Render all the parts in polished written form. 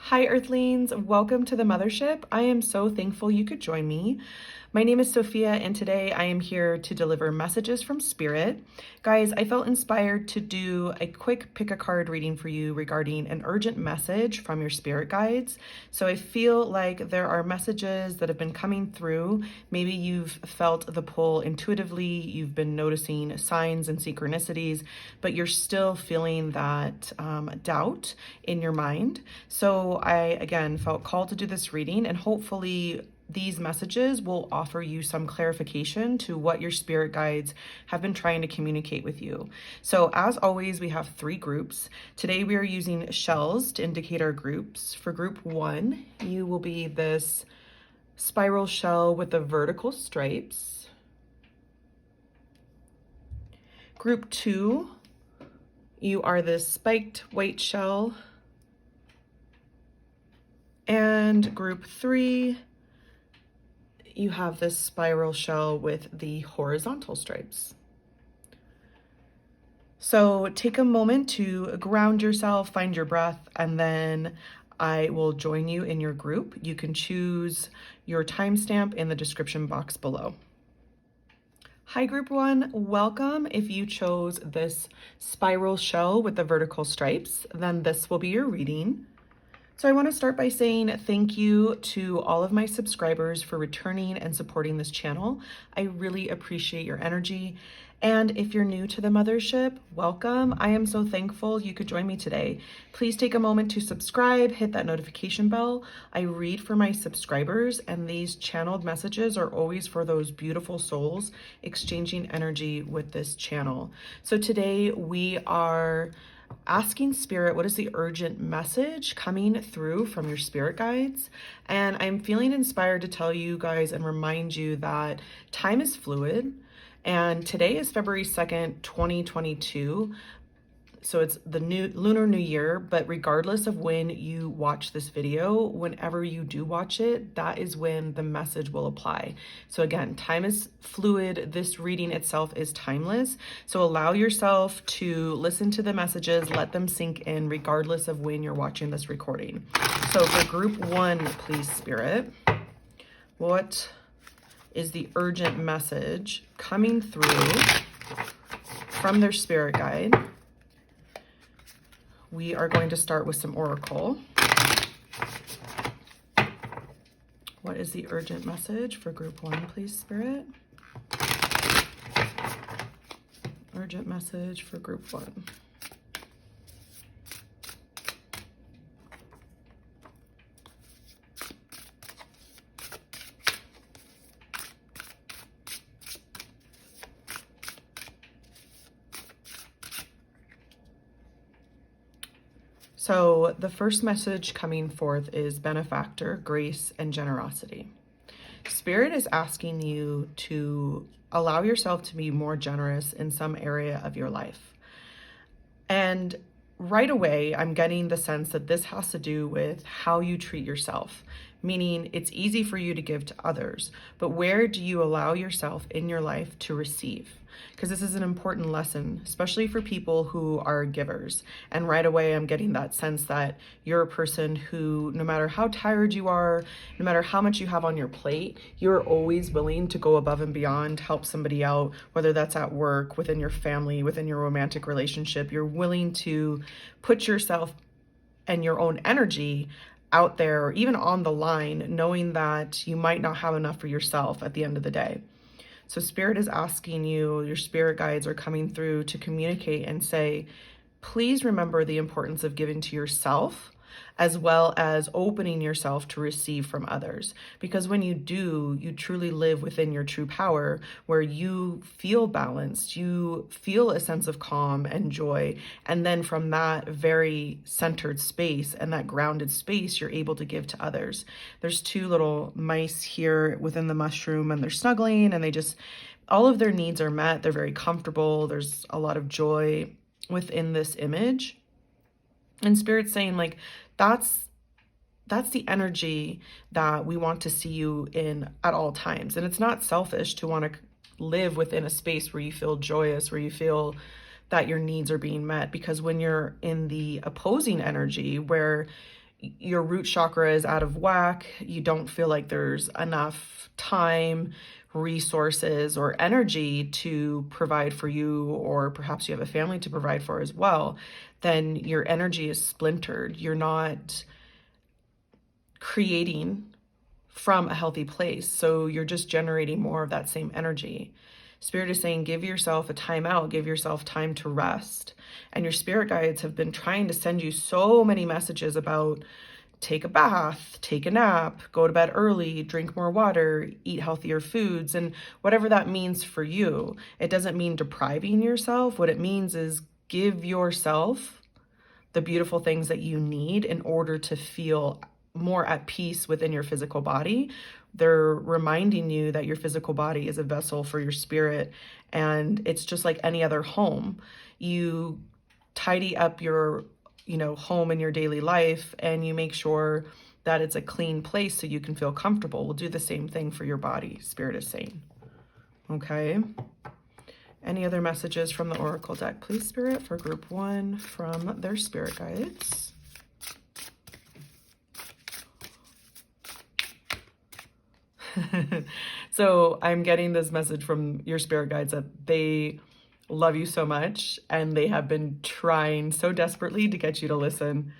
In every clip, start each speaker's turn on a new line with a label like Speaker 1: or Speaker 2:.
Speaker 1: Hi, Earthlings. Welcome to the MotherShip. I am so thankful you could join me. My name is Sophia, and today I am here to deliver messages from Spirit. Guys, I felt inspired to do a quick pick a card reading for you regarding an urgent message from your spirit guides. So I feel like there are messages that have been coming through. Maybe you've felt the pull intuitively, you've been noticing signs and synchronicities, but you're still feeling that doubt in your mind. So I, again, felt called to do this reading, and hopefully these messages will offer you some clarification to what your spirit guides have been trying to communicate with you. So as always, we have 3 groups. Today we are using shells to indicate our groups. For group 1, you will be this spiral shell with the vertical stripes. Group 2, you are this spiked white shell. And group 3, you have this spiral shell with the horizontal stripes. So take a moment to ground yourself, find your breath, and then I will join you in your group. You can choose your timestamp in the description box below. Hi, group 1, welcome. If you chose this spiral shell with the vertical stripes, then this will be your reading. So I want to start by saying thank you to all of my subscribers for returning and supporting this channel. I really appreciate your energy. And if you're new to the MotherShip, welcome. I am so thankful you could join me today. Please take a moment to subscribe, hit that notification bell. I read for my subscribers, and these channeled messages are always for those beautiful souls exchanging energy with this channel. So today we are asking Spirit, what is the urgent message coming through from your spirit guides? And I'm feeling inspired to tell you guys and remind you that time is fluid. And today is February 2nd, 2022. So it's the new Lunar New Year, but regardless of when you watch this video, whenever you do watch it, that is when the message will apply. So again, time is fluid. This reading itself is timeless. So allow yourself to listen to the messages, let them sink in regardless of when you're watching this recording. So for group 1, please, Spirit, what is the urgent message coming through from their spirit guide? We are going to start with some oracle. What is the urgent message for group 1, please, Spirit? Urgent message for group 1. So the first message coming forth is benefactor, grace, and generosity. Spirit is asking you to allow yourself to be more generous in some area of your life. And right away, I'm getting the sense that this has to do with how you treat yourself, meaning it's easy for you to give to others, but where do you allow yourself in your life to receive? Because this is an important lesson, especially for people who are givers. And right away, I'm getting that sense that you're a person who, no matter how tired you are, no matter how much you have on your plate, you're always willing to go above and beyond, help somebody out, whether that's at work, within your family, within your romantic relationship. You're willing to put yourself and your own energy out there, or even on the line, knowing that you might not have enough for yourself at the end of the day. So Spirit is asking you, your spirit guides are coming through to communicate and say, please remember the importance of giving to yourself, as well as opening yourself to receive from others. Because when you do, you truly live within your true power, where you feel balanced, you feel a sense of calm and joy. And then from that very centered space and that grounded space, you're able to give to others. There's 2 little mice here within the mushroom, and they're snuggling, and all of their needs are met. They're very comfortable. There's a lot of joy within this image. And Spirit's saying, like, that's the energy that we want to see you in at all times. And it's not selfish to want to live within a space where you feel joyous, where you feel that your needs are being met. Because when you're in the opposing energy, where your root chakra is out of whack. You don't feel like there's enough time, resources, or energy to provide for you, or perhaps you have a family to provide for as well, then your energy is splintered. You're not creating from a healthy place. So you're just generating more of that same energy. Spirit is saying, give yourself a timeout, give yourself time to rest. And your spirit guides have been trying to send you so many messages about take a bath, take a nap, go to bed early, drink more water, eat healthier foods, and whatever that means for you. It doesn't mean depriving yourself. What it means is give yourself the beautiful things that you need in order to feel more at peace within your physical body. They're reminding you that your physical body is a vessel for your spirit, and it's just like any other home. You tidy up your home in your daily life, and you make sure that it's a clean place so you can feel comfortable. We'll do the same thing for your body, Spirit is saying. Okay. Any other messages from the Oracle deck, please, Spirit, for group 1 from their spirit guides? So I'm getting this message from your spirit guides that they love you so much, and they have been trying so desperately to get you to listen.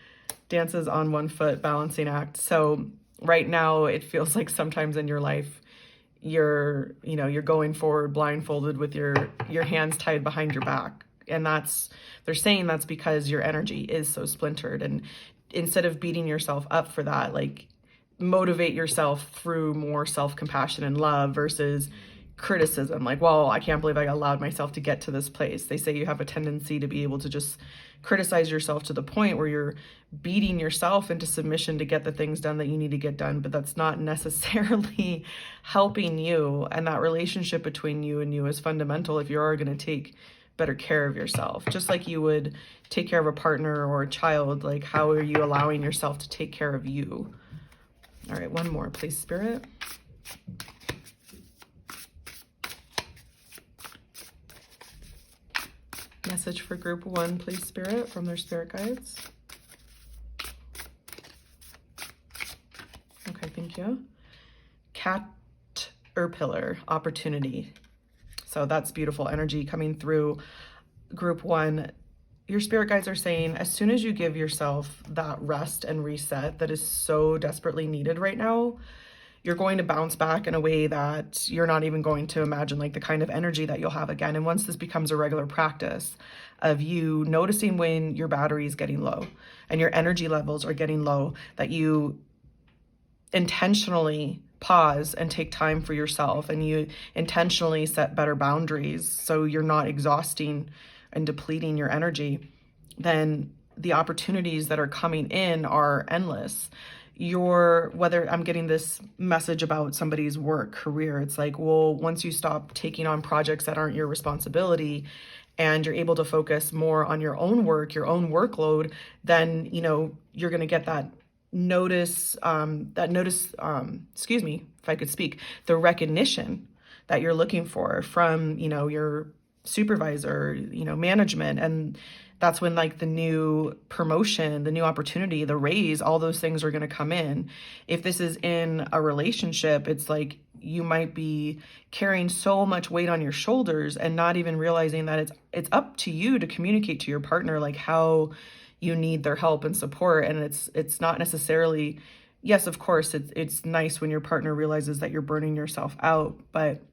Speaker 1: Dances on one foot, balancing act. So right now it feels like sometimes in your life you're going forward blindfolded with your hands tied behind your back. And they're saying that's because your energy is so splintered. And instead of beating yourself up for that, like, motivate yourself through more self-compassion and love versus criticism. Like, well, I can't believe I allowed myself to get to this place. They say you have a tendency to be able to just criticize yourself to the point where you're beating yourself into submission to get the things done that you need to get done, but that's not necessarily helping you. And that relationship between you and you is fundamental if you're going to take better care of yourself. Just like you would take care of a partner or a child, like, how are you allowing yourself to take care of you? All right, one more, please, Spirit. Message for group 1, please, Spirit, from their spirit guides. Okay, thank you. Caterpillar, opportunity. So that's beautiful energy coming through group 1. Your spirit guides are saying, as soon as you give yourself that rest and reset that is so desperately needed right now, you're going to bounce back in a way that you're not even going to imagine, like the kind of energy that you'll have again. And once this becomes a regular practice of you noticing when your battery is getting low and your energy levels are getting low, that you intentionally pause and take time for yourself, and you intentionally set better boundaries so you're not exhausting and depleting your energy, then the opportunities that are coming in are endless. Whether I'm getting this message about somebody's work, career, it's like, well, once you stop taking on projects that aren't your responsibility and you're able to focus more on your own work, your own workload, then, you're going to get the recognition that you're looking for from, your supervisor, management. And that's when, like, the new promotion, the new opportunity, the raise, all those things are going to come in. If this is in a relationship, it's like you might be carrying so much weight on your shoulders and not even realizing that it's up to you to communicate to your partner, like, how you need their help and support. And it's not necessarily, yes, of course, it's nice when your partner realizes that you're burning yourself out, but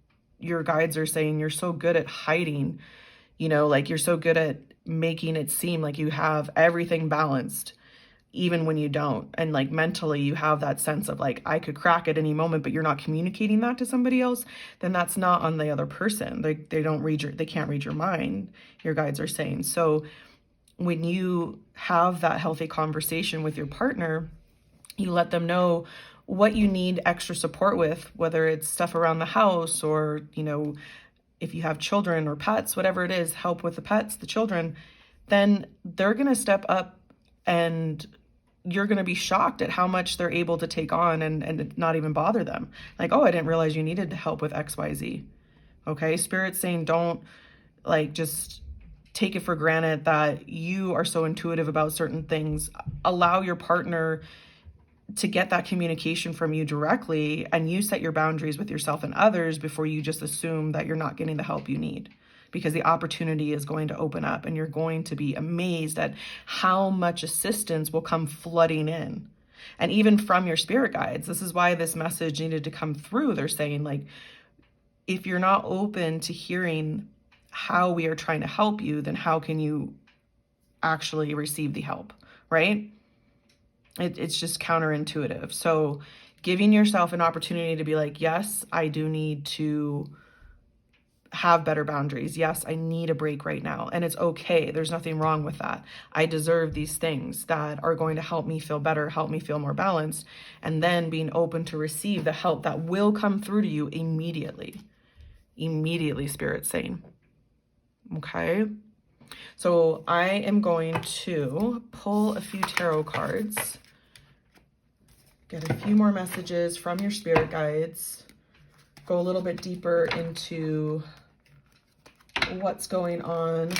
Speaker 1: your guides are saying you're so good at hiding, like, you're so good at making it seem like you have everything balanced, even when you don't. And, like, mentally you have that sense of, like, I could crack at any moment, but you're not communicating that to somebody else, then that's not on the other person. They can't read your mind, your guides are saying. So when you have that healthy conversation with your partner, you let them know what you need extra support with, whether it's stuff around the house or, if you have children or pets, whatever it is, help with the pets, the children, then they're going to step up, and you're going to be shocked at how much they're able to take on and not even bother them. Like, oh, I didn't realize you needed help with XYZ. Okay. Spirit's saying, don't, like, just take it for granted that you are so intuitive about certain things. Allow your partner to get that communication from you directly, and you set your boundaries with yourself and others before you just assume that you're not getting the help you need, because the opportunity is going to open up and you're going to be amazed at how much assistance will come flooding in. And even from your spirit guides, this is why this message needed to come through. They're saying, like, if you're not open to hearing how we are trying to help you, then how can you actually receive the help, right? It's just counterintuitive. So giving yourself an opportunity to be like, yes, I do need to have better boundaries. Yes, I need a break right now. And it's okay. There's nothing wrong with that. I deserve these things that are going to help me feel better, help me feel more balanced. And then being open to receive the help that will come through to you immediately. Immediately, Spirit's saying. Okay. So I am going to pull a few tarot cards. Get a few more messages from your spirit guides. Go a little bit deeper into what's going on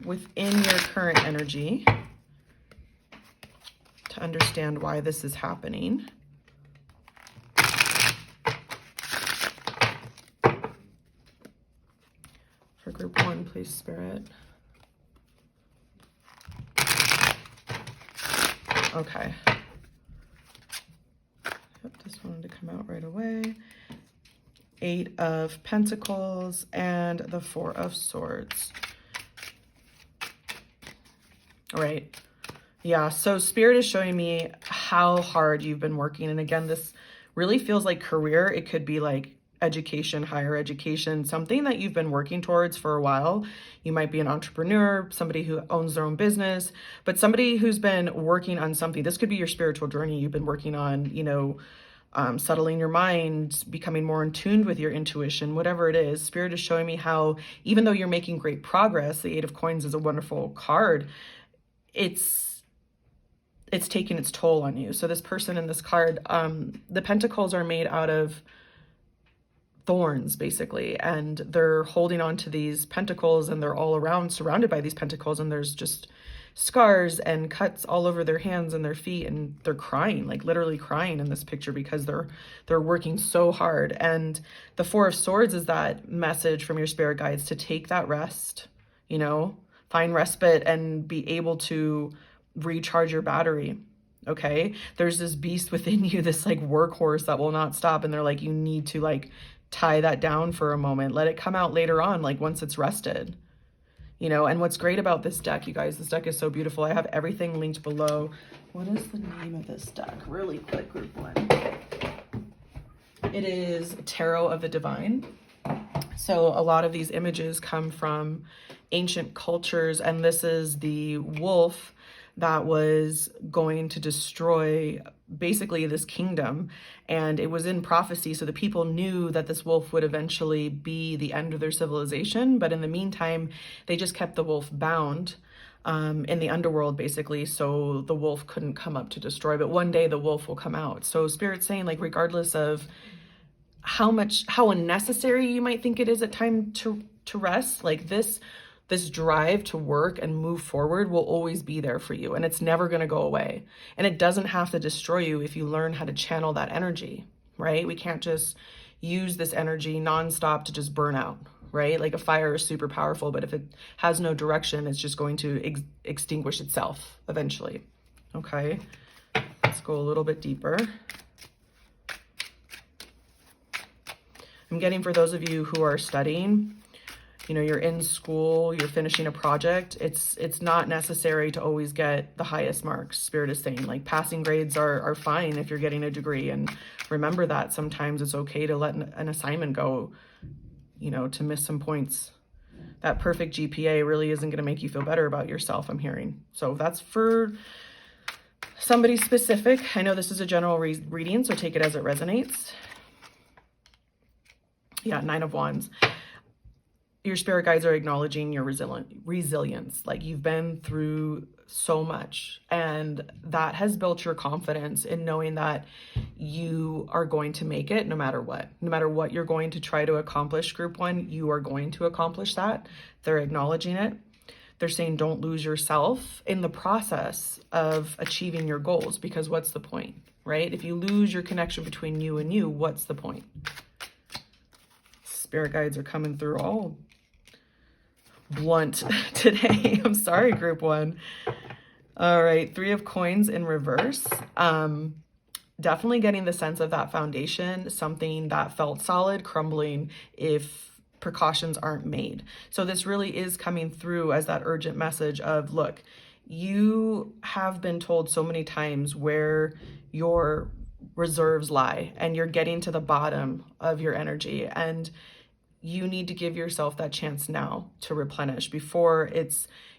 Speaker 1: within your current energy to understand why this is happening. For group 1, please, Spirit. Okay. Yep, this wanted to come out right away. 8 of Pentacles and the 4 of Swords. All right. Yeah, so Spirit is showing me how hard you've been working. And again, this really feels like career. It could be like education, higher education, something that you've been working towards for a while. You might be an entrepreneur, somebody who owns their own business, but somebody who's been working on something. This could be your spiritual journey you've been working on, you know, settling your mind, becoming more in tune with your intuition, whatever it is. Spirit is showing me how, even though you're making great progress, the 8 of Coins is a wonderful card. It's taking its toll on you. So this person in this card, the Pentacles are made out of thorns, basically, and they're holding on to these pentacles, and they're all around surrounded by these pentacles, and there's just scars and cuts all over their hands and their feet, and they're crying, like literally crying in this picture, because they're working so hard. And the 4 of Swords is that message from your spirit guides to take that rest, you know, find respite and be able to recharge your battery. Okay, there's this beast within you, this like workhorse that will not stop, and they're like, you need to like tie that down for a moment, let it come out later on, like once it's rested, you know. And what's great about this deck, you guys, this deck is so beautiful. I have everything linked below. What is the name of this deck? Really quick, group 1. It is Tarot of the Divine. So a lot of these images come from ancient cultures, and this is the wolf that was going to destroy basically this kingdom. And it was in prophecy, so the people knew that this wolf would eventually be the end of their civilization. But in the meantime, they just kept the wolf bound in the underworld, basically, so the wolf couldn't come up to destroy. But one day the wolf will come out. So Spirit's saying, like, regardless of how unnecessary you might think it is at time to rest, like this drive to work and move forward will always be there for you, and it's never going to go away. And it doesn't have to destroy you if you learn how to channel that energy, right? We can't just use this energy nonstop to just burn out, right? Like a fire is super powerful, but if it has no direction, it's just going to extinguish itself eventually. Okay, let's go a little bit deeper. I'm getting, for those of you who are studying, you know, you're in school, you're finishing a project, it's not necessary to always get the highest marks. Spirit is saying, like, passing grades are fine if you're getting a degree. And remember that sometimes it's okay to let an assignment go, you know, to miss some points. That perfect GPA really isn't going to make you feel better about yourself, I'm hearing. So that's for somebody specific. I know this is a general reading, so take it as it resonates. Yeah, 9 of Wands. Your spirit guides are acknowledging your resilience. Like, you've been through so much. And that has built your confidence in knowing that you are going to make it no matter what. No matter what you're going to try to accomplish, group one, you are going to accomplish that. They're acknowledging it. They're saying don't lose yourself in the process of achieving your goals, because what's the point, right? If you lose your connection between you and you, what's the point? Spirit guides are coming through all blunt today. I'm sorry, group one. All right, 3 of coins in reverse. Definitely getting the sense of that foundation, something that felt solid, crumbling if precautions aren't made. So this really is coming through as that urgent message of, look, you have been told so many times where your reserves lie, and you're getting to the bottom of your energy, and you need to give yourself that chance now to replenish before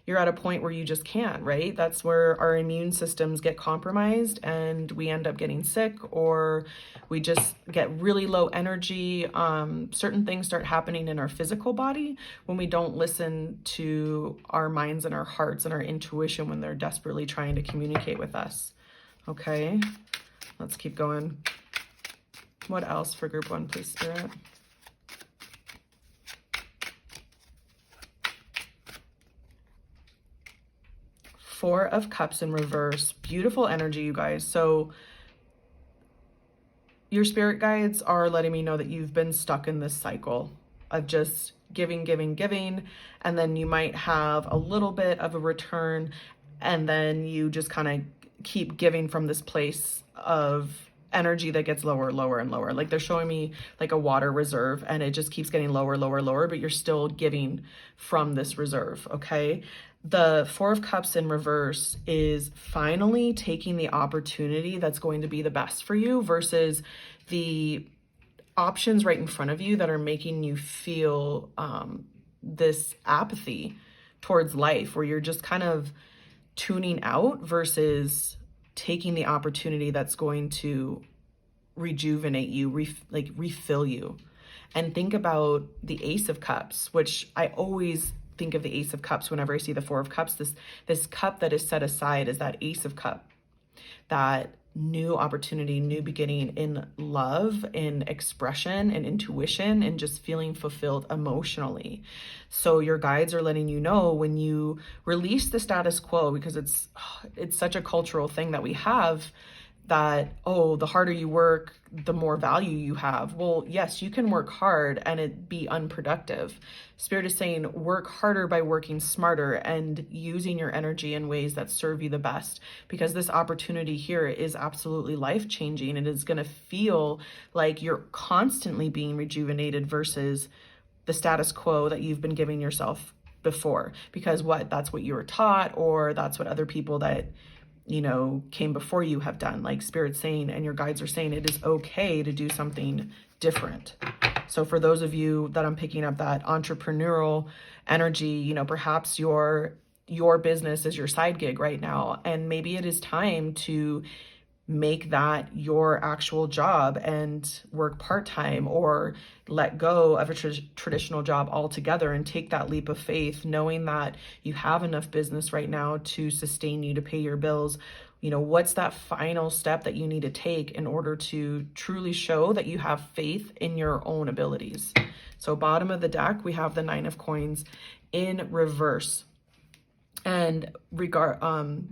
Speaker 1: you're at a point where you just can't, right? That's where our immune systems get compromised and we end up getting sick, or we just get really low energy. Certain things start happening in our physical body when we don't listen to our minds and our hearts and our intuition when they're desperately trying to communicate with us. Okay, let's keep going. What else for group one, please, Spirit? Four of Cups in reverse. Beautiful energy, you guys. So your spirit guides are letting me know that you've been stuck in this cycle of just giving, giving, giving, and then you might have a little bit of a return, and then you just kind of keep giving from this place of energy that gets lower, lower, and lower. Like they're showing me like a water reserve, and it just keeps getting lower, lower, lower, but you're still giving from this reserve, okay? The Four of Cups in reverse is finally taking the opportunity that's going to be the best for you versus the options right in front of you that are making you feel this apathy towards life, where you're just kind of tuning out versus taking the opportunity that's going to rejuvenate you, refill you. And think about the Ace of Cups, which I always think of the Ace of Cups whenever I see the Four of Cups. This cup that is set aside is that Ace of Cup, that new opportunity, new beginning in love, in expression, and intuition, and just feeling fulfilled emotionally. So your guides are letting you know when you release the status quo, because it's such a cultural thing that we have, that, oh, the harder you work, the more value you have. Well, yes, you can work hard and it be unproductive. Spirit is saying work harder by working smarter and using your energy in ways that serve you the best, because this opportunity here is absolutely life-changing. It is going to feel like you're constantly being rejuvenated versus the status quo that you've been giving yourself before, because that's what you were taught, or that's what other people that came before you have done. Like Spirit's saying, and your guides are saying, it is okay to do something different. So for those of you that I'm picking up that entrepreneurial energy, perhaps your business is your side gig right now, and maybe it is time to make that your actual job and work part-time, or let go of a traditional job altogether and take that leap of faith, knowing that you have enough business right now to sustain you, to pay your bills. What's that final step that you need to take in order to truly show that you have faith in your own abilities? So bottom of the deck, we have the Nine of Coins in reverse. And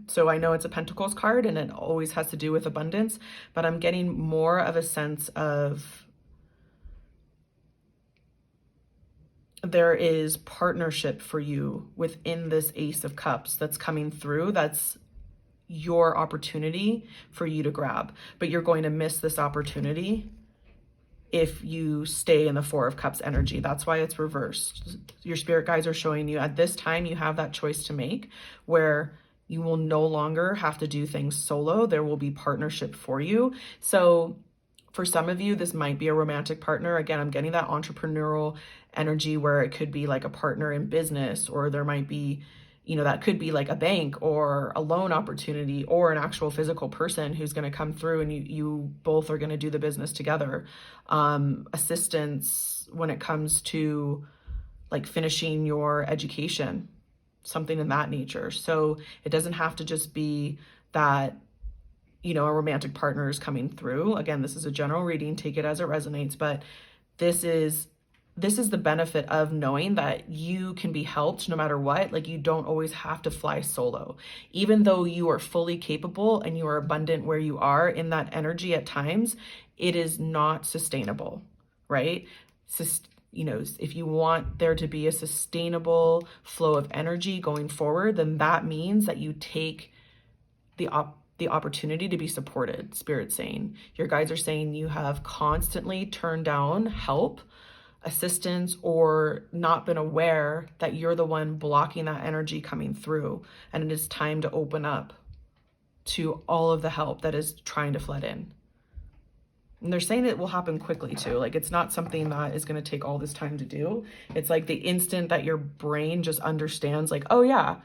Speaker 1: so I know it's a Pentacles card and it always has to do with abundance, but I'm getting more of a sense of there is partnership for you within this Ace of Cups that's coming through. That's your opportunity for you to grab, but you're going to miss this opportunity if you stay in the Four of Cups energy. That's why it's reversed. Your spirit guides are showing you at this time you have that choice to make, where you will no longer have to do things solo. There will be partnership for you. So for some of you, this might be a romantic partner. Again, I'm getting that entrepreneurial energy where it could be like a partner in business, or there might be, that could be like a bank or a loan opportunity, or an actual physical person who's going to come through and you both are going to do the business together. Assistance when it comes to like finishing your education, something in that nature. So it doesn't have to just be that, a romantic partner is coming through. Again, this is a general reading, take it as it resonates, but this is the benefit of knowing that you can be helped no matter what. Like, you don't always have to fly solo. Even though you are fully capable and you are abundant where you are in that energy at times, it is not sustainable, right? If you want there to be a sustainable flow of energy going forward, then that means that you take the opportunity to be supported. Spirit's saying, your guides are saying you have constantly turned down help, assistance, or not been aware that you're the one blocking that energy coming through. And it is time to open up to all of the help that is trying to flood in. And they're saying it will happen quickly too. Like, it's not something that is going to take all this time to do. It's like the instant that your brain just understands, like, oh yeah,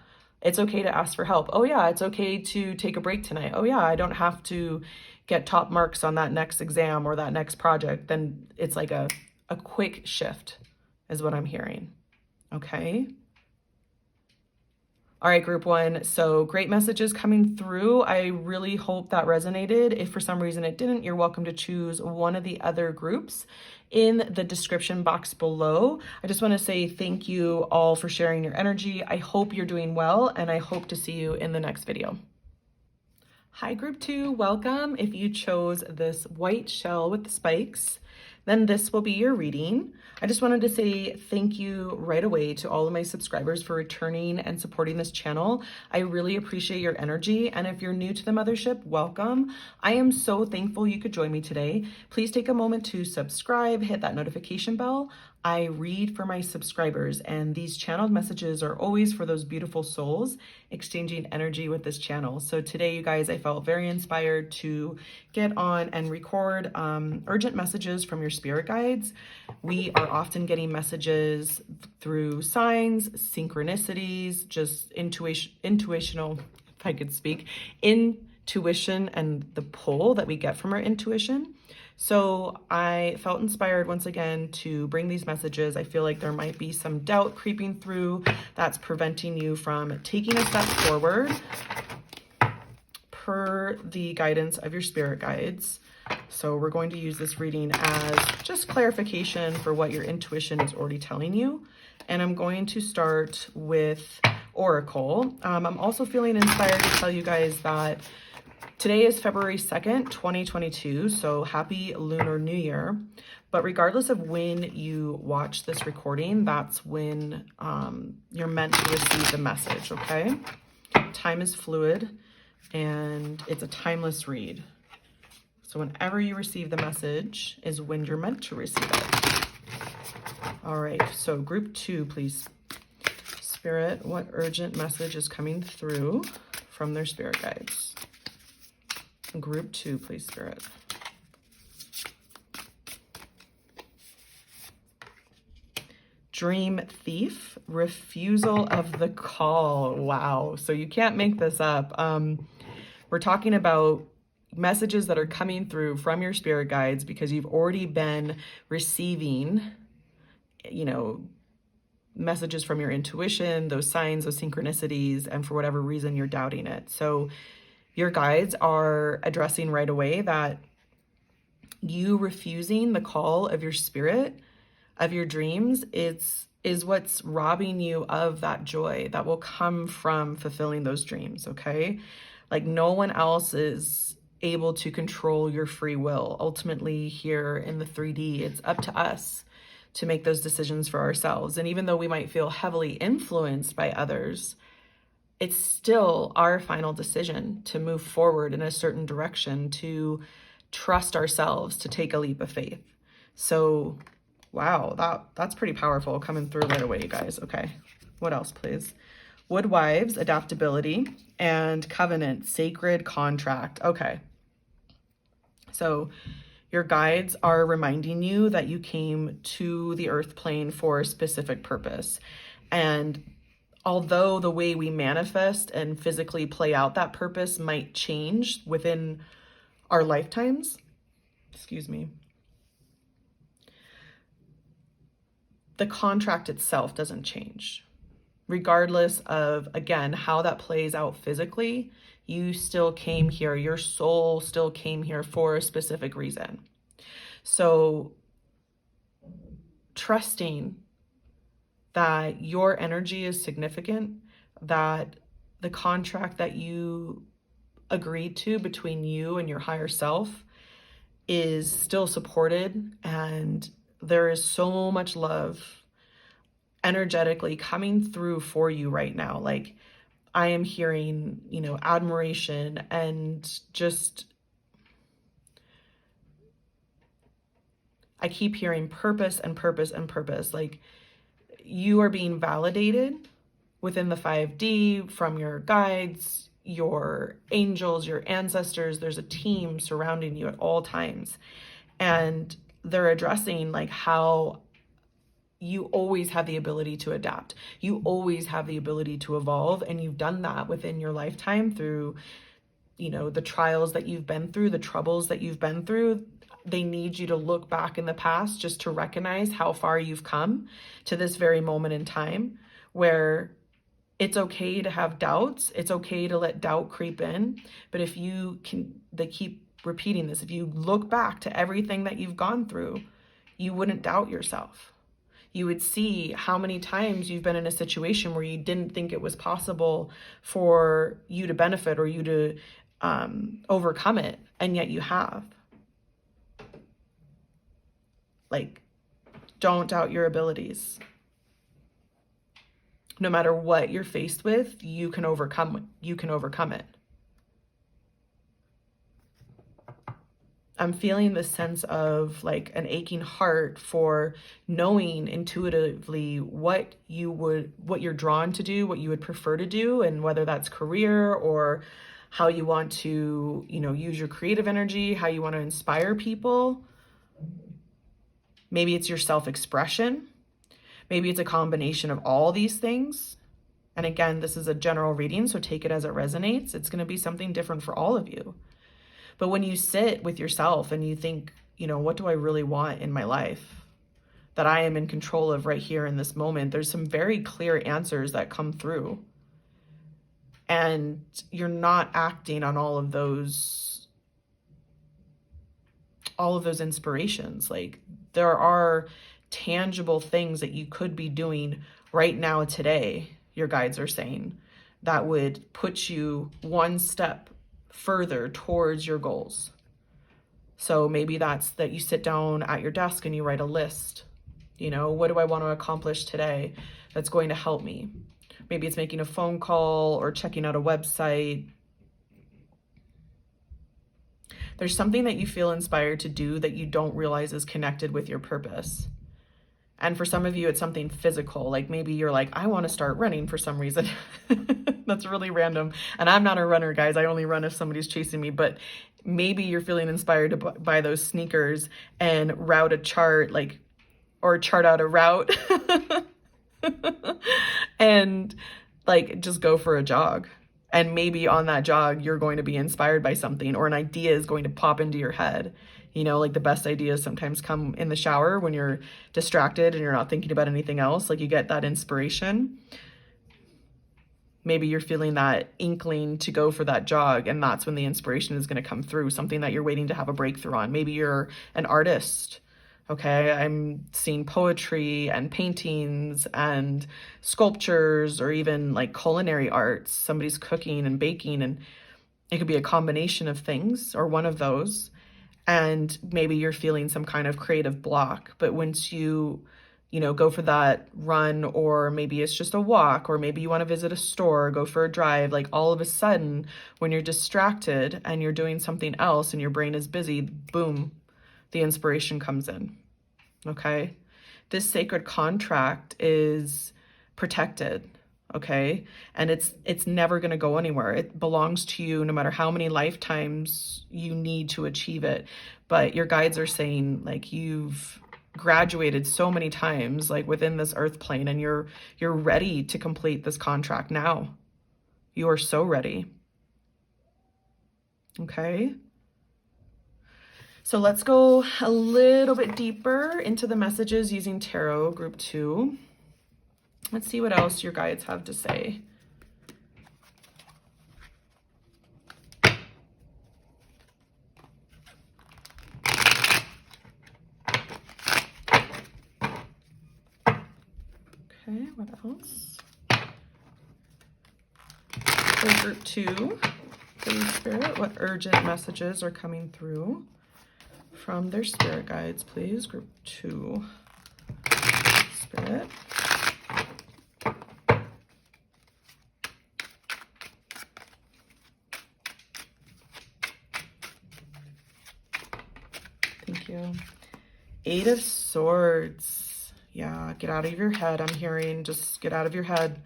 Speaker 1: it's okay to ask for help. Oh yeah, it's okay to take a break tonight. Oh yeah, I don't have to get top marks on that next exam or that next project. Then it's like a quick shift is what I'm hearing. Okay. All right, group one. So great messages coming through. I really hope that resonated. If for some reason it didn't, you're welcome to choose one of the other groups in the description box below. I just want to say thank you all for sharing your energy. I hope you're doing well, and I hope to see you in the next video. Hi, group two, welcome. If you chose this white shell with the spikes, then this will be your reading. I just wanted to say thank you right away to all of my subscribers for returning and supporting this channel. I really appreciate your energy. And if you're new to the Mothership, welcome. I am so thankful you could join me today. Please take a moment to subscribe, hit that notification bell. I read for my subscribers, and these channeled messages are always for those beautiful souls exchanging energy with this channel. So today, you guys, I felt very inspired to get on and record urgent messages from your spirit guides. We are often getting messages through signs, synchronicities, just intuitional, if I could speak, intuition, and the pull that we get from our intuition. So I felt inspired once again to bring these messages. I feel like there might be some doubt creeping through that's preventing you from taking a step forward per the guidance of your spirit guides. So we're going to use this reading as just clarification for what your intuition is already telling you. And I'm going to start with Oracle. I'm also feeling inspired to tell you guys that today is February 2nd, 2022, so happy Lunar New Year. But regardless of when you watch this recording, that's when you're meant to receive the message, okay? Time is fluid, and it's a timeless read. So whenever you receive the message is when you're meant to receive it. All right, so group two, please. Spirit, what urgent message is coming through from their spirit guides? Group two, please, Spirit. Dream thief, refusal of the call. Wow. So you can't make this up. We're talking about messages that are coming through from your spirit guides because you've already been receiving, messages from your intuition, those signs, those synchronicities, and for whatever reason you're doubting it. So your guides are addressing right away that you refusing the call of your spirit, of your dreams, is what's robbing you of that joy that will come from fulfilling those dreams, okay? Like, no one else is able to control your free will. Ultimately, here in the 3D, it's up to us to make those decisions for ourselves. And even though we might feel heavily influenced by others, it's still our final decision to move forward in a certain direction, to trust ourselves, to take a leap of faith. So, wow, that's pretty powerful coming through right away, you guys. Okay, what else, please? Woodwives, adaptability, and covenant, sacred contract. Okay, so your guides are reminding you that you came to the earth plane for a specific purpose. And although the way we manifest and physically play out that purpose might change within our lifetimes, the contract itself doesn't change. regardless of, again, how that plays out physically, you still came here. Your soul still came here for a specific reason. So trusting that your energy is significant, that the contract that you agreed to between you and your higher self is still supported, and there is so much love energetically coming through for you right now. Like, I am hearing, admiration and just, I keep hearing purpose and purpose and purpose. Like, you are being validated within the 5D from your guides, your angels, your ancestors. There's a team surrounding you at all times. And they're addressing like how you always have the ability to adapt. You always have the ability to evolve. And you've done that within your lifetime through, the trials that you've been through, the troubles that you've been through. They need you to look back in the past just to recognize how far you've come to this very moment in time, where it's okay to have doubts. It's okay to let doubt creep in. But if you can, they keep repeating this, if you look back to everything that you've gone through, you wouldn't doubt yourself. You would see how many times you've been in a situation where you didn't think it was possible for you to benefit or you to overcome it, and yet you have. Like, don't doubt your abilities. No matter what you're faced with, you can overcome it. I'm feeling this sense of like an aching heart for knowing intuitively what you're drawn to do, what you would prefer to do, and whether that's career or how you want to, use your creative energy, how you want to inspire people. Maybe it's your self-expression. Maybe it's a combination of all these things. And again, this is a general reading, so take it as it resonates. It's going to be something different for all of you. But when you sit with yourself and you think, what do I really want in my life that I am in control of right here in this moment, there's some very clear answers that come through. And you're not acting on all of those inspirations. Like, there are tangible things that you could be doing right now today, your guides are saying, that would put you one step further towards your goals. So maybe that's that you sit down at your desk and you write a list. What do I want to accomplish today that's going to help me? Maybe it's making a phone call or checking out a website. There's something that you feel inspired to do that you don't realize is connected with your purpose. And for some of you, it's something physical. Like, maybe you're like, I want to start running for some reason. That's really random. And I'm not a runner, guys. I only run if somebody's chasing me. But maybe you're feeling inspired to buy those sneakers and route a chart, or chart out a route and just go for a jog. And maybe on that jog, you're going to be inspired by something, or an idea is going to pop into your head. The best ideas sometimes come in the shower when you're distracted and you're not thinking about anything else. Like, you get that inspiration. Maybe you're feeling that inkling to go for that jog, and that's when the inspiration is going to come through, something that you're waiting to have a breakthrough on. Maybe you're an artist. Okay, I'm seeing poetry and paintings and sculptures, or even like culinary arts. Somebody's cooking and baking, and it could be a combination of things or one of those. And maybe you're feeling some kind of creative block. But once you go for that run, or maybe it's just a walk, or maybe you want to visit a store, go for a drive, like, all of a sudden, when you're distracted and you're doing something else and your brain is busy, boom, the inspiration comes in. Okay? This sacred contract is protected. Okay? And it's never going to go anywhere. It belongs to you no matter how many lifetimes you need to achieve it. But your guides are saying, like, you've graduated so many times, like, within this earth plane, and you're ready to complete this contract now. You are so ready. Okay? So let's go a little bit deeper into the messages using Tarot Group 2. Let's see what else your guides have to say. Okay, what else? For group 2, please, Spirit, what urgent messages are coming through from their spirit guides, please? Group 2, Spirit. Thank you. 8 of Swords. Yeah, get out of your head. I'm hearing just get out of your head.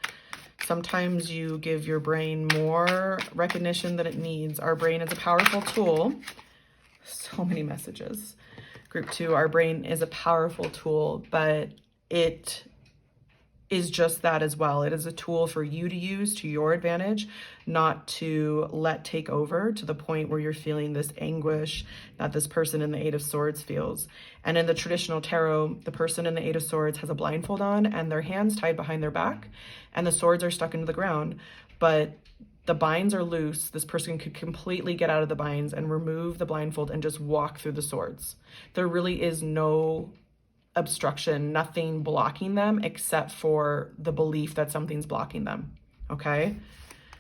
Speaker 1: Sometimes you give your brain more recognition than it needs. Our brain is a powerful tool. So many messages. Group 2, our brain is a powerful tool, but it is just that as well. It is a tool for you to use to your advantage, not to let take over to the point where you're feeling this anguish that this person in the 8 of Swords feels. And in the traditional tarot, the person in the 8 of Swords has a blindfold on and their hands tied behind their back, and the swords are stuck into the ground, but the binds are loose. This person could completely get out of the binds and remove the blindfold and just walk through the swords. There really is no obstruction, nothing blocking them except for the belief that something's blocking them. Okay,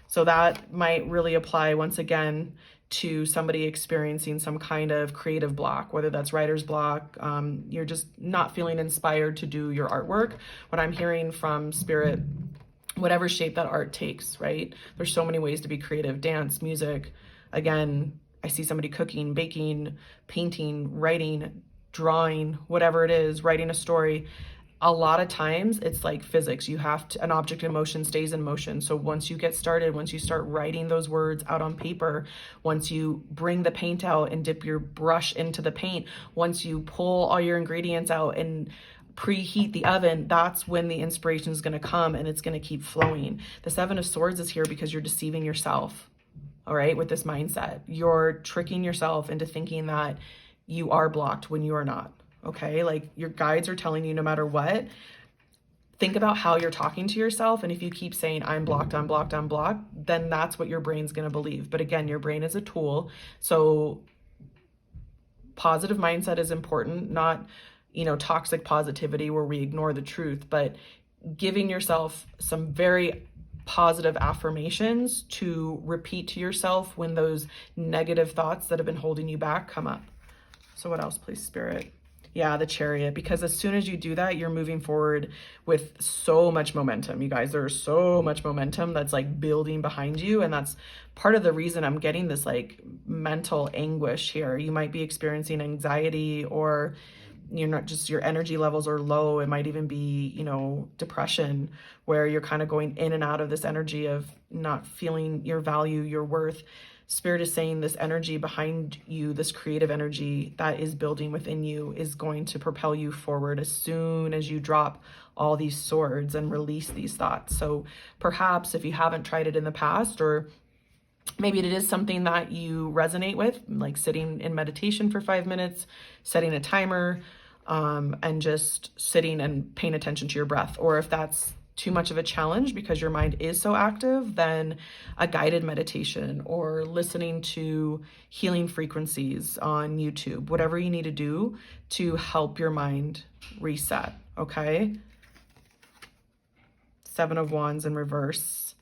Speaker 1: so that might really apply once again to somebody experiencing some kind of creative block, whether that's writer's block, you're just not feeling inspired to do your artwork. What I'm hearing from Spirit, whatever shape that art takes, right? There's so many ways to be creative: dance, music. Again, I see somebody cooking, baking, painting, writing, drawing, whatever it is, writing a story. A lot of times it's like physics. You have to, an object in motion stays in motion. So once you get started, once you start writing those words out on paper, once you bring the paint out and dip your brush into the paint, once you pull all your ingredients out and preheat the oven, that's when the inspiration is going to come, and it's going to keep flowing. The 7 of Swords is here because you're deceiving yourself. All right, with this mindset, you're tricking yourself into thinking that you are blocked when you are not. Okay, like your guides are telling you no matter what, think about how you're talking to yourself. And if you keep saying, I'm blocked, I'm blocked, I'm blocked, then that's what your brain's going to believe. But again, your brain is a tool. So positive mindset is important, not, toxic positivity where we ignore the truth, but giving yourself some very positive affirmations to repeat to yourself when those negative thoughts that have been holding you back come up. So what else, please, Spirit? Yeah, the Chariot, because as soon as you do that, you're moving forward with so much momentum. You guys, there's so much momentum that's like building behind you. And that's part of the reason I'm getting this like mental anguish here. You might be experiencing anxiety, or you're not, just your energy levels are low. It might even be, depression, where you're kind of going in and out of this energy of not feeling your value, your worth. Spirit is saying this energy behind you, this creative energy that is building within you, is going to propel you forward as soon as you drop all these swords and release these thoughts. So perhaps if you haven't tried it in the past, or maybe it is something that you resonate with, like sitting in meditation for 5 minutes, setting a timer, and just sitting and paying attention to your breath. Or if that's too much of a challenge because your mind is so active, then a guided meditation or listening to healing frequencies on YouTube, whatever you need to do to help your mind reset. Okay. 7 of Wands in reverse,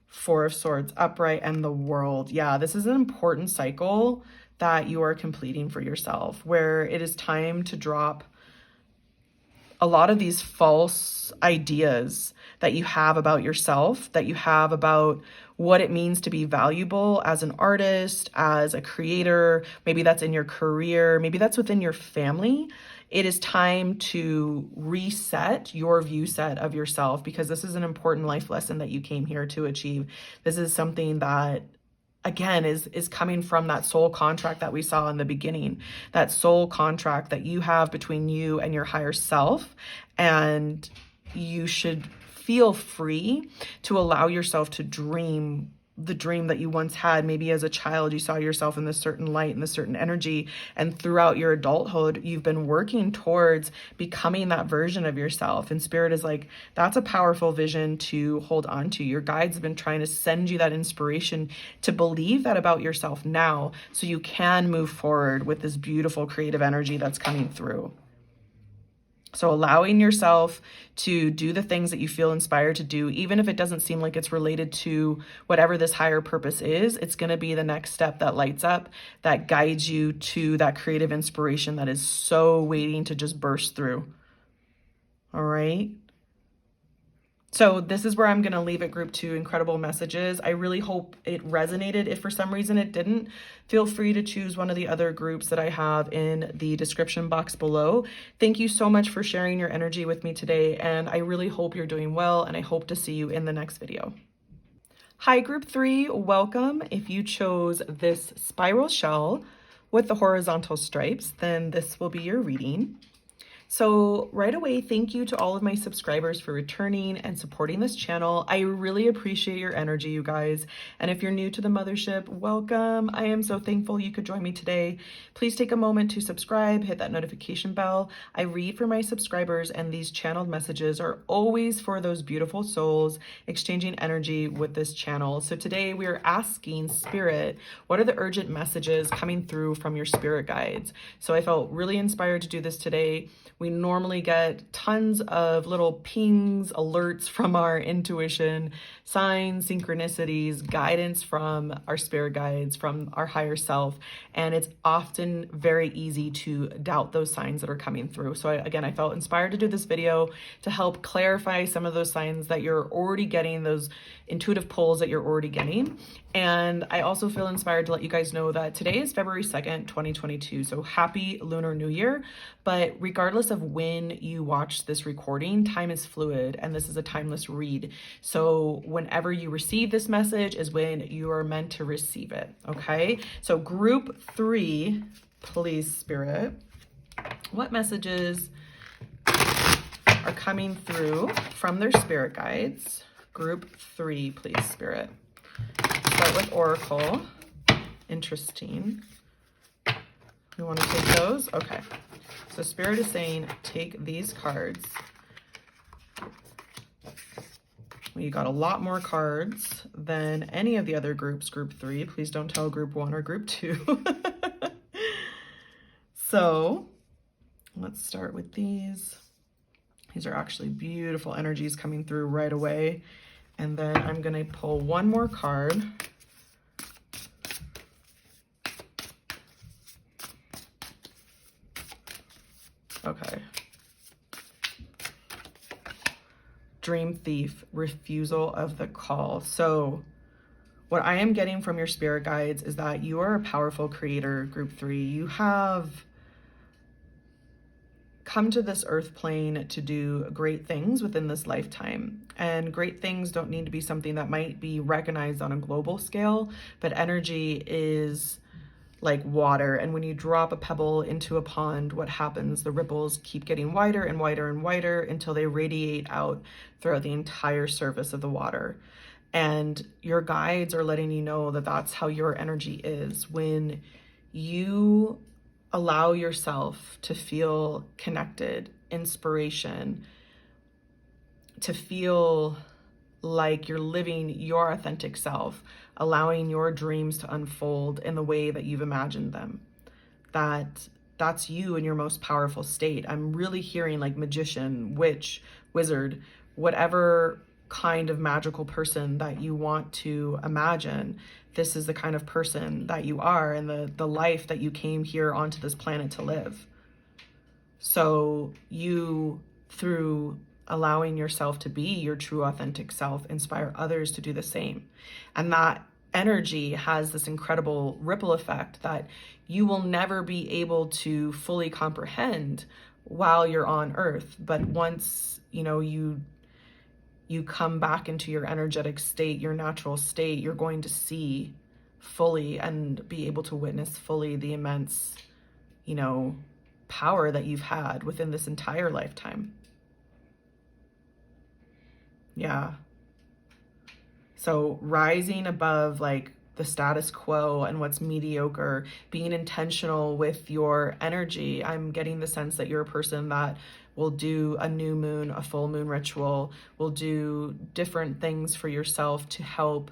Speaker 1: 4 of Swords upright, and the World. Yeah, this is an important cycle that you are completing for yourself, where it is time to drop a lot of these false ideas that you have about yourself, that you have about what it means to be valuable as an artist, as a creator. Maybe that's in your career, maybe that's within your family. It is time to reset your view set of yourself, because this is an important life lesson that you came here to achieve. This is something that, again, is coming from that soul contract that we saw in the beginning, that soul contract that you have between you and your higher self. And you should feel free to allow yourself to dream the dream that you once had. Maybe as a child, you saw yourself in this certain light and this certain energy. And throughout your adulthood, you've been working towards becoming that version of yourself. And Spirit is like, that's a powerful vision to hold on to. Your guides have been trying to send you that inspiration to believe that about yourself now, so you can move forward with this beautiful creative energy that's coming through. So allowing yourself to do the things that you feel inspired to do, even if it doesn't seem like it's related to whatever this higher purpose is, it's going to be the next step that lights up, that guides you to that creative inspiration that is so waiting to just burst through. All right. So this is where I'm going to leave it, group 2, incredible messages. I really hope it resonated. If for some reason it didn't, feel free to choose one of the other groups that I have in the description box below. Thank you so much for sharing your energy with me today, and I really hope you're doing well, and I hope to see you in the next video. Hi, group 3, welcome. If you chose this spiral shell with the horizontal stripes, then this will be your reading. So right away, thank you to all of my subscribers for returning and supporting this channel. I really appreciate your energy, you guys. And if you're new to the Mothership, welcome. I am so thankful you could join me today. Please take a moment to subscribe, hit that notification bell. I read for my subscribers, and these channeled messages are always for those beautiful souls exchanging energy with this channel. So today we are asking Spirit, what are the urgent messages coming through from your spirit guides? So I felt really inspired to do this today. We normally get tons of little pings, alerts from our intuition, signs, synchronicities, guidance from our spirit guides, from our higher self. And it's often very easy to doubt those signs that are coming through. So again, I felt inspired to do this video to help clarify some of those signs that you're already getting, those intuitive pulls that you're already getting. And I also feel inspired to let you guys know that today is February 2nd, 2022. So happy Lunar New Year. But regardless of when you watch this recording, time is fluid, and this is a timeless read. So whenever you receive this message is when you are meant to receive it. Okay. So group 3, please, Spirit, what messages are coming through from their spirit guides? Group 3, please, Spirit. Start with Oracle. Interesting. We want to take those? Okay. So Spirit is saying, take these cards. Well, you got a lot more cards than any of the other groups, group 3. Please don't tell group 1 or group 2. So let's start with these. These are actually beautiful energies coming through right away. And then I'm going to pull one more card. Okay. Dream Thief, refusal of the call. So what I am getting from your spirit guides is that you are a powerful creator, group 3. You have come to this earth plane to do great things within this lifetime. And great things don't need to be something that might be recognized on a global scale, but energy is like water. And when you drop a pebble into a pond, what happens? The ripples keep getting wider and wider and wider until they radiate out throughout the entire surface of the water. And your guides are letting you know that that's how your energy is. When you allow yourself to feel connected, inspiration, to feel like you're living your authentic self, allowing your dreams to unfold in the way that you've imagined them. That's you in your most powerful state. I'm really hearing like magician, witch, wizard, whatever kind of magical person that you want to imagine. This is the kind of person that you are, and the life that you came here onto this planet to live. So you, through allowing yourself to be your true authentic self, inspire others to do the same. And that energy has this incredible ripple effect that you will never be able to fully comprehend while you're on earth. But once, you come back into your energetic state, your natural state, you're going to see fully and be able to witness fully the immense, power that you've had within this entire lifetime. Yeah. So rising above like the status quo and what's mediocre, being intentional with your energy. I'm getting the sense that you're a person that will do a new moon, a full moon ritual, will do different things for yourself to help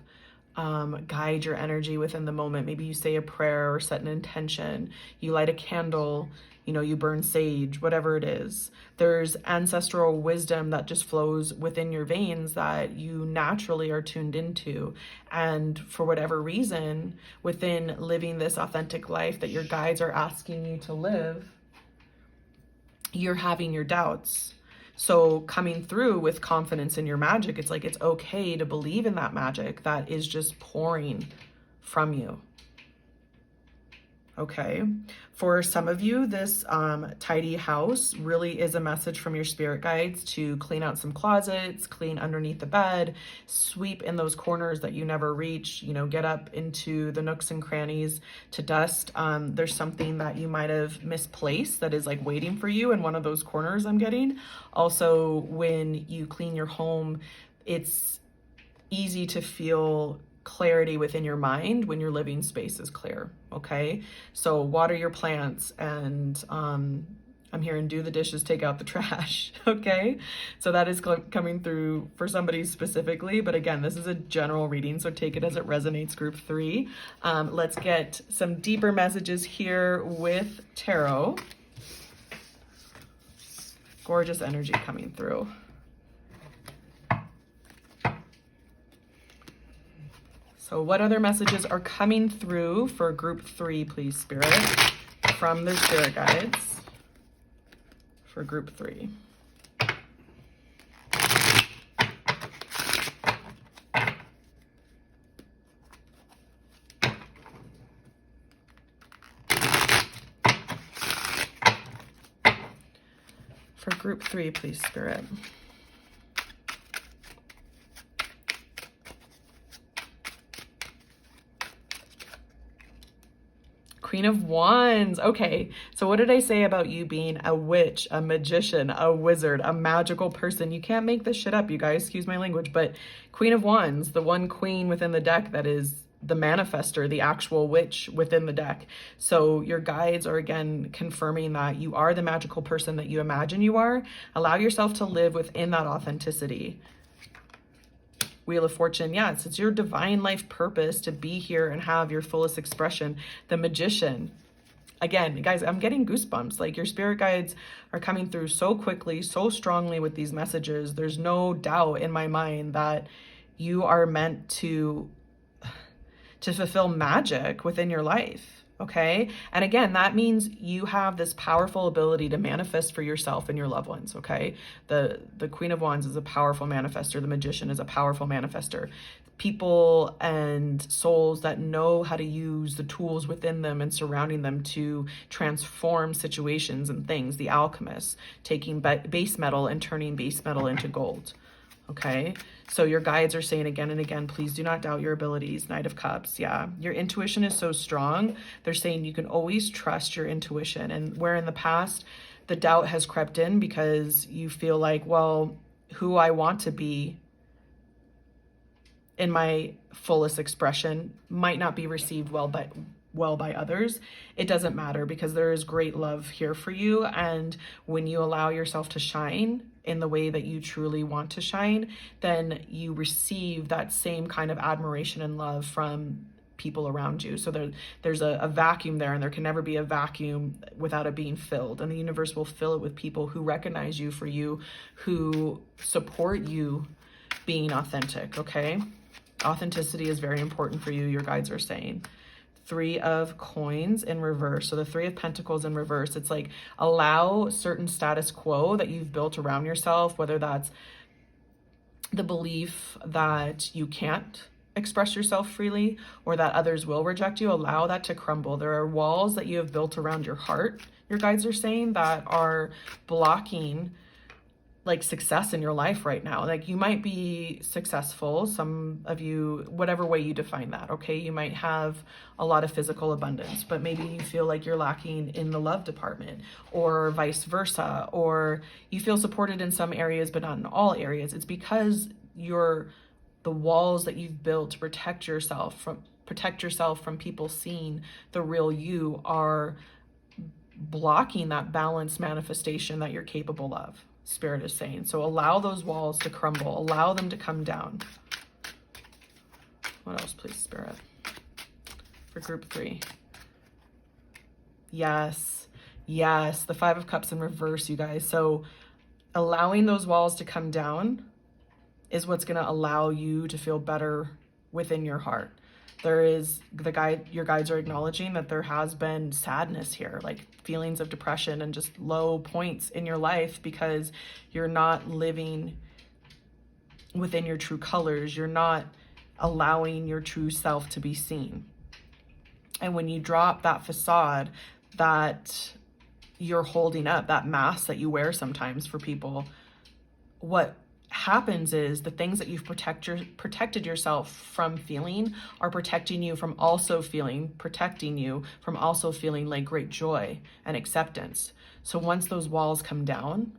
Speaker 1: guide your energy within the moment. Maybe you say a prayer or set an intention, you light a candle, you burn sage, whatever it is. There's ancestral wisdom that just flows within your veins that you naturally are tuned into. And for whatever reason, within living this authentic life that your guides are asking you to live, you're having your doubts. So coming through with confidence in your magic, it's like it's okay to believe in that magic that is just pouring from you. Okay. For some of you, this tidy house really is a message from your spirit guides to clean out some closets, clean underneath the bed, sweep in those corners that you never reach, get up into the nooks and crannies to dust. There's something that you might have misplaced that is like waiting for you in one of those corners I'm getting. Also, when you clean your home, it's easy to feel clarity within your mind when your living space is clear. Okay, so water your plants, and I'm hearing do the dishes, take out the trash. Okay, so that is coming through for somebody specifically, but again, this is a general reading, so take it as it resonates. Group 3. Let's get some deeper messages here with tarot. Gorgeous energy coming through. So what other messages are coming through for group 3, please, Spirit, from their spirit guides for group 3? For group 3, please, Spirit. Queen of Wands. Okay, so what did I say about you being a witch, a magician, a wizard, a magical person? You can't make this shit up, you guys. Excuse my language, but Queen of Wands, the one queen within the deck that is the manifester, the actual witch within the deck. So your guides are again confirming that you are the magical person that you imagine you are. Allow yourself to live within that authenticity. Wheel of Fortune, yes, it's your divine life purpose to be here and have your fullest expression. The Magician. Again, guys, I'm getting goosebumps. Like, your spirit guides are coming through so quickly, so strongly with these messages. There's no doubt in my mind that you are meant to fulfill magic within your life. Okay. And again, that means you have this powerful ability to manifest for yourself and your loved ones. Okay. The Queen of Wands is a powerful manifester. The Magician is a powerful manifester. People and souls that know how to use the tools within them and surrounding them to transform situations and things. The Alchemist, taking base metal and turning base metal into gold. Okay, so your guides are saying again and again, please do not doubt your abilities. Knight of Cups, yeah. Your intuition is so strong. They're saying you can always trust your intuition. And where in the past, the doubt has crept in because you feel like, well, who I want to be in my fullest expression might not be received well by others. It doesn't matter because there is great love here for you. And when you allow yourself to shine in the way that you truly want to shine, then you receive that same kind of admiration and love from people around you. So there's a vacuum there, and there can never be a vacuum without it being filled. And the universe will fill it with people who recognize you for you, who support you being authentic, okay? Authenticity is very important for you, your guides are saying. 3 of Coins in reverse. So the 3 of Pentacles in reverse. It's like, allow certain status quo that you've built around yourself, whether that's the belief that you can't express yourself freely or that others will reject you. Allow that to crumble. There are walls that you have built around your heart, your guides are saying, that are blocking like success in your life right now. Like, you might be successful, some of you, whatever way you define that, okay? You might have a lot of physical abundance, but maybe you feel like you're lacking in the love department, or vice versa, or you feel supported in some areas but not in all areas. It's because you're The walls that you've built to protect yourself from people seeing the real you are blocking that balanced manifestation that you're capable of, Spirit is saying. So allow those walls to crumble, allow them to come down. What else, please, Spirit? For group 3. Yes, yes, the 5 of Cups in reverse, you guys. So allowing those walls to come down is what's going to allow you to feel better within your heart. There is your guides are acknowledging that there has been sadness here, like feelings of depression and just low points in your life because you're not living within your true colors. You're not allowing your true self to be seen. And when you drop that facade that you're holding up, that mask that you wear sometimes for people, what happens is the things that you've protected yourself from feeling are protecting you from also feeling like great joy and acceptance. So once those walls come down,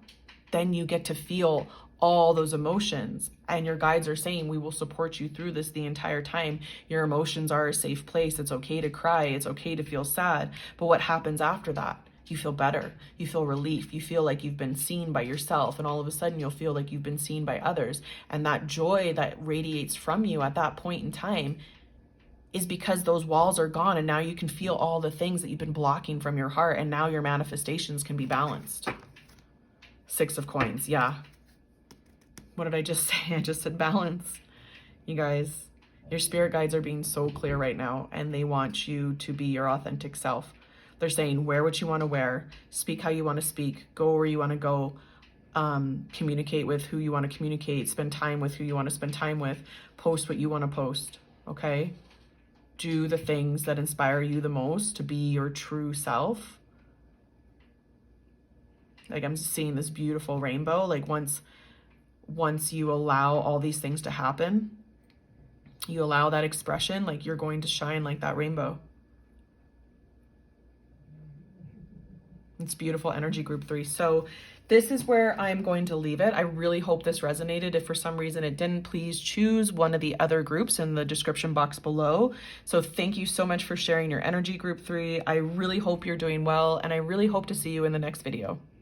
Speaker 1: then you get to feel all those emotions, and your guides are saying, we will support you through this the entire time. Your emotions are a safe place. It's okay to cry. It's okay to feel sad. But what happens after that? You feel better. You feel relief. You feel like you've been seen by yourself, and all of a sudden you'll feel like you've been seen by others. And that joy that radiates from you at that point in time is because those walls are gone, and now you can feel all the things that you've been blocking from your heart, and now your manifestations can be balanced. 6 of Coins, yeah. What did I just say? I just said balance. You guys, your spirit guides are being so clear right now, and they want you to be your authentic self. They're saying, wear what you want to wear, speak how you want to speak, go where you want to go, communicate with who you want to communicate, spend time with who you want to spend time with, post what you want to post, okay? Do the things that inspire you the most to be your true self. Like, I'm seeing this beautiful rainbow. Like, once you allow all these things to happen, you allow that expression, like, you're going to shine like that rainbow. It's beautiful energy, group 3. So this is where I'm going to leave it. I really hope this resonated. If for some reason it didn't, please choose one of the other groups in the description box below. So thank you so much for sharing your energy, group 3. I really hope you're doing well, and I really hope to see you in the next video.